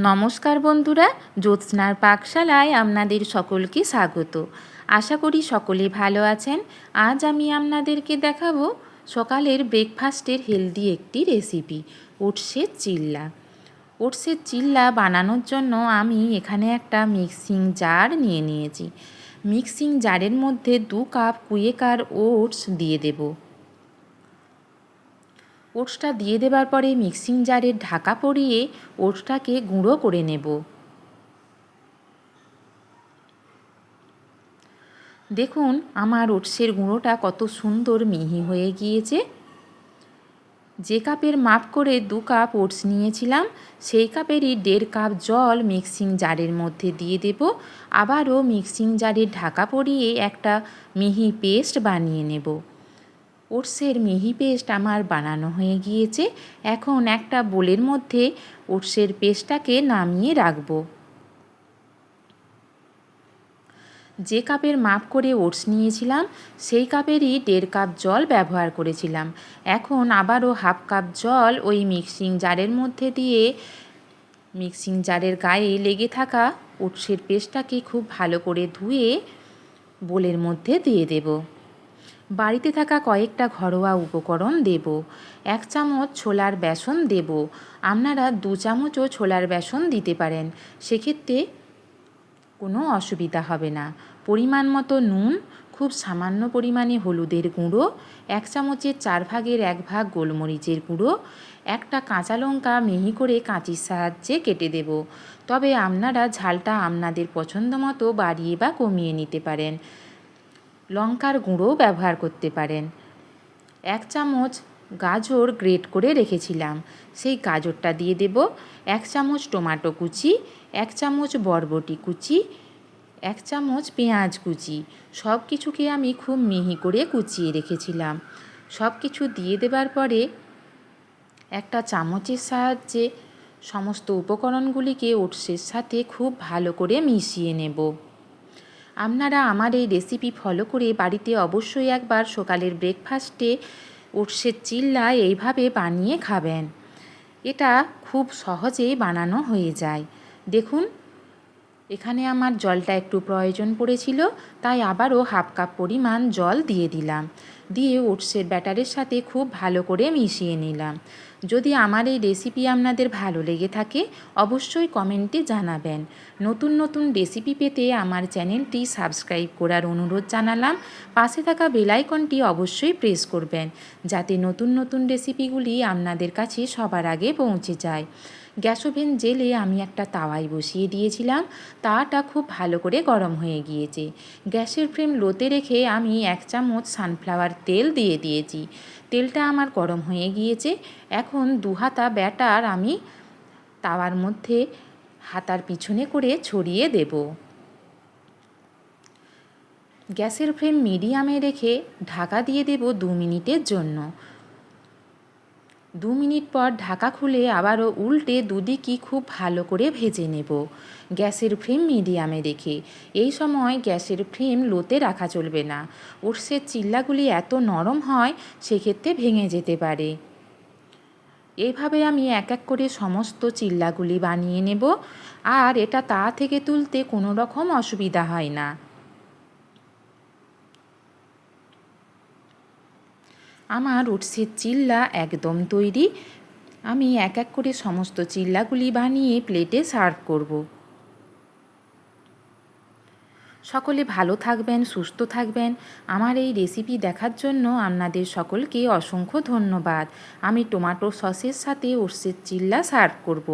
নমস্কার বন্ধুরা, জ্যোৎস্নার পাকশালায় আপনাদের সকলকে স্বাগত। আশা করি সকলে ভালো আছেন। আজ আমি আপনাদেরকে দেখাবো সকালের ব্রেকফাস্টের হেলদি একটি রেসিপি, ওটসের চিল্লা। ওটসের চিল্লা বানানোর জন্য আমি এখানে একটা মিক্সিং জার নিয়ে নিয়েছি। মিক্সিং জারের মধ্যে 2 কাপ কুয়েকার ওটস দিয়ে দেবো। ওটসটা দিয়ে দেবার পরে মিক্সিং জারের ঢাকা পরিয়ে ওটসটাকে গুঁড়ো করে নেব। দেখুন আমার ওটসের গুঁড়োটা কত সুন্দর মিহি হয়ে গিয়েছে। যে কাপের মাপ করে 2 কাপ ওটস নিয়েছিলাম সেই কাপেরই 1.5 কাপ জল মিক্সিং জারের মধ্যে দিয়ে দেব। আবারও মিক্সিং জারের ঢাকা পরিয়ে একটা মিহি পেস্ট বানিয়ে নেব। ওটসের মিহি পেস্ট আমার বানানো হয়ে গিয়েছে। এখন একটা বোলের মধ্যে ওটসের পেস্টটাকে নামিয়ে রাখব। যে কাপের মাপ করে ওটস নিয়েছিলাম সেই কাপেরই 1.5 কাপ জল ব্যবহার করেছিলাম। এখন আবারও 1/2 কাপ জল ওই মিক্সিং জারের মধ্যে দিয়ে মিক্সিং জারের গায়ে লেগে থাকা ওটসের পেস্টটাকে খুব ভালো করে ধুয়ে বোলের মধ্যে দিয়ে দেব। বাড়িতে থাকা কয়েকটা ঘরোয়া উপকরণ দেব। 1 চামচ ছোলার বেসন দেব। আপনারা 2 চামচও ছোলার বেসন দিতে পারেন, সেক্ষেত্রে কোনো অসুবিধা হবে না। পরিমাণ মতো নুন, খুব সামান্য পরিমাণে হলুদের গুঁড়ো, 1 চামচের 4 ভাগের 1 ভাগ গোলমরিচের গুঁড়ো, একটা কাঁচা লঙ্কা মিহি করে কাঁচির সাহায্যে কেটে দেব। তবে আপনারা ঝালটা আপনাদের পছন্দ মতো বাড়িয়ে বা কমিয়ে নিতে পারেন। লঙ্কার গুঁড়োও ব্যবহার করতে পারেন। 1 চামচ গাজর গ্রেট করে রেখেছিলাম, সেই গাজরটা দিয়ে দেব। 1 চামচ টমেটো কুচি, 1 চামচ বরবটি কুচি, 1 চামচ পেঁয়াজ কুচি, সব কিছুকে আমি খুব মিহি করে কুচিয়ে রেখেছিলাম। সব কিছু দিয়ে দেবার পরে একটা চামচের সাহায্যে সমস্ত উপকরণগুলিকে ওটসের সাথে খুব ভালো করে মিশিয়ে নেব। আপনারা আমার এই রেসিপি ফলো করে বাড়িতে অবশ্যই একবার সকালের ব্রেকফাস্টে ওটসের চিল্লা এইভাবে বানিয়ে খাবেন। এটা খুব সহজেই বানানো হয়ে যায়। দেখুন এখানে আমার জলটা একটু প্রয়োজন পড়েছিল, তাই আবারও 1/2 কাপ পরিমাণ জল দিয়ে দিলাম। দিয়ে ওটসের ব্যাটারের সাথে খুব ভালো করে মিশিয়ে নিলাম। যদি আমার এই রেসিপি আপনাদের ভালো লেগে থাকে অবশ্যই কমেন্টে জানাবেন। নতুন নতুন রেসিপি পেতে আমার চ্যানেলটি সাবস্ক্রাইব করার অনুরোধ জানালাম। পাশে থাকা বেল আইকনটি অবশ্যই প্রেস করবেন, যাতে নতুন নতুন রেসিপিগুলি আপনাদের কাছে সবার আগে পৌঁছে যায়। গ্যাস ওভেন জেলে আমি একটা তাওয়ায় বসিয়ে দিয়েছিলাম। তাওয়াটা খুব ভালো করে গরম হয়ে গিয়েছে। গ্যাসের ফ্লেম লোতে রেখে আমি 1 চামচ সানফ্লাওয়ার তেল দিয়ে দিয়েছি। তেলটা আমার গরম হয়ে গিয়েছে। এখন 2 হাতা ব্যাটার আমি তাওয়ার মধ্যে হাতার পিছনে করে ছড়িয়ে দেব। গ্যাসের ফ্লেম মিডিয়ামে রেখে ঢাকা দিয়ে দেব 2 মিনিটের জন্য। 2 মিনিট পর ঢাকা খুলে আবারও উল্টে দুদিকই খুব ভালো করে ভেজে নেব, গ্যাসের ফ্লেম মিডিয়ামে রেখে। এই সময় গ্যাসের ফ্লেম লোতে রাখা চলবে না। ওটসের চিল্লাগুলি এত নরম হয় সেক্ষেত্রে ভেঙে যেতে পারে। এইভাবে আমি এক এক করে সমস্ত চিল্লাগুলি বানিয়ে নেব, আর এটা তাওয়া থেকে তুলতে কোনো রকম অসুবিধা হয় না। আমার ওটসের চিল্লা একদম তৈরি। আমি এক এক করে সমস্ত চিল্লাগুলি বানিয়ে প্লেটে সার্ভ করব। সকলে ভালো থাকবেন, সুস্থ থাকবেন। আমার এই রেসিপি দেখার জন্য আপনাদের সকলকে অসংখ্য ধন্যবাদ। আমি টমেটো সসের সাথে ওটসের চিল্লা সার্ভ করব।